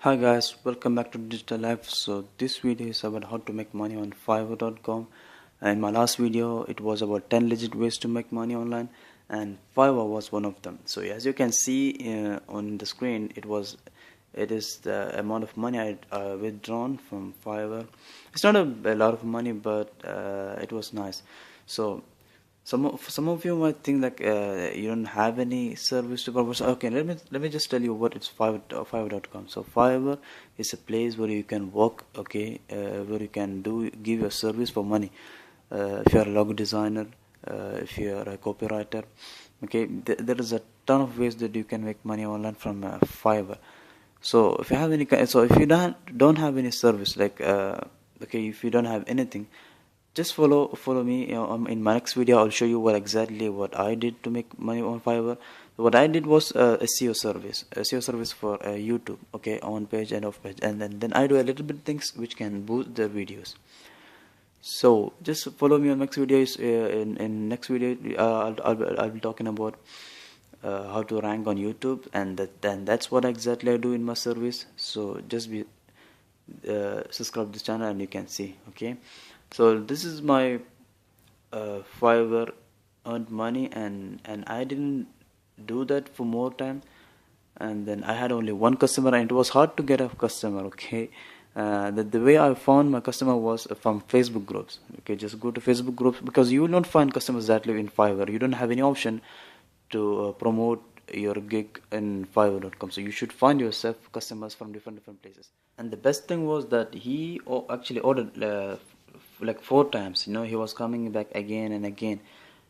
Hi guys, welcome back to Digital Life. So this video is about how to make money on Fiverr.com. And my last video it was about 10 legit ways to make money online, and Fiverr was one of them. So as you can see on the screen, it is the amount of money I withdrawn from Fiverr. It's not a lot of money, but it was nice. So some of you might think like you don't have any service to provide. So, okay, let me just tell you what it's Fiverr.com. So Fiverr is a place where you can work, okay, where you can give your service for money. If you are a logo designer, if you are a copywriter, okay, there is a ton of ways that you can make money online from Fiverr. So if you have if you don't have any service, like okay, if you don't have anything, just follow me. In my next video I'll show you what I did to make money on Fiverr. What I did was SEO service for YouTube, okay, on page and off page, and then I do a little bit things which can boost their videos. So just follow me on next videos. In next video I'll be talking about how to rank on YouTube, and that's what exactly I do in my service. So just subscribe to this channel and you can see, okay. So this is my Fiverr earned money, and I didn't do that for more time, and then I had only one customer, and it was hard to get a customer, okay. The way I found my customer was from Facebook groups, okay. Just go to Facebook groups, because you will not find customers that live in Fiverr. You don't have any option to promote your gig in Fiverr.com, so you should find yourself customers from different places. And the best thing was that he actually ordered like 4 times. He was coming back again and again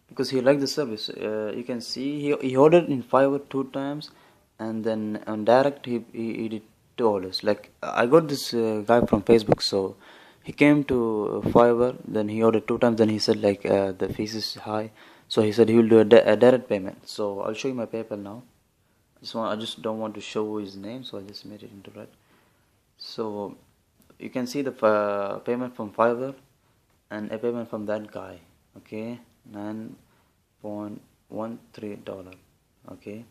because he liked the service. You can see he ordered in Fiverr 2 times, and then on direct he did 2 orders. Like I got this guy from Facebook, so he came to Fiverr, then he ordered 2 times, then he said like the fees is high, so he said he will do a direct payment. So I'll show you my PayPal now. I just don't want to show his name, so I just made it into red. So you can see the payment from Fiverr and a payment from that guy, okay, $9.13, okay.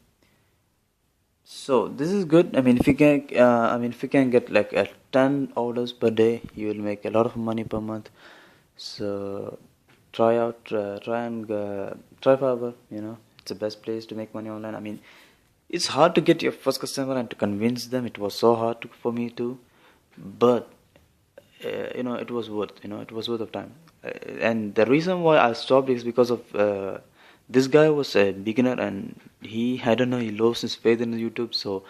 So this is good. I mean, if you can get like 10 orders per day, you will make a lot of money per month. So try Fiverr. It's the best place to make money online. I mean, it's hard to get your first customer and to convince them. It was so hard for me too, but it was worth of time. And the reason why I stopped is because of this guy was a beginner, and I don't know, he lost his faith in YouTube. So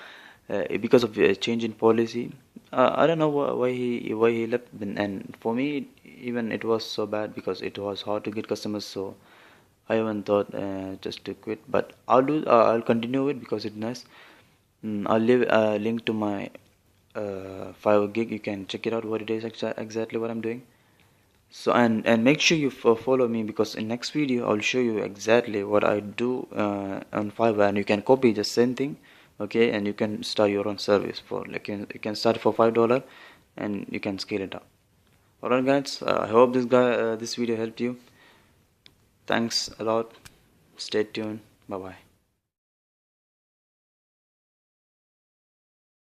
because of a change in policy, I don't know why he left. And for me, even it was so bad because it was hard to get customers. So I even thought just to quit, but I'll continue it because it's nice. I'll leave a link to my Fiverr gig. You can check it out what it is exactly what I'm doing. So and make sure you follow me, because in next video I'll show you exactly what I do on Fiverr, and you can copy the same thing, okay, and you can start your own service for like you can start for $5 and you can scale it up. Alright guys, I hope this video helped you. Thanks a lot. Stay tuned. Bye bye.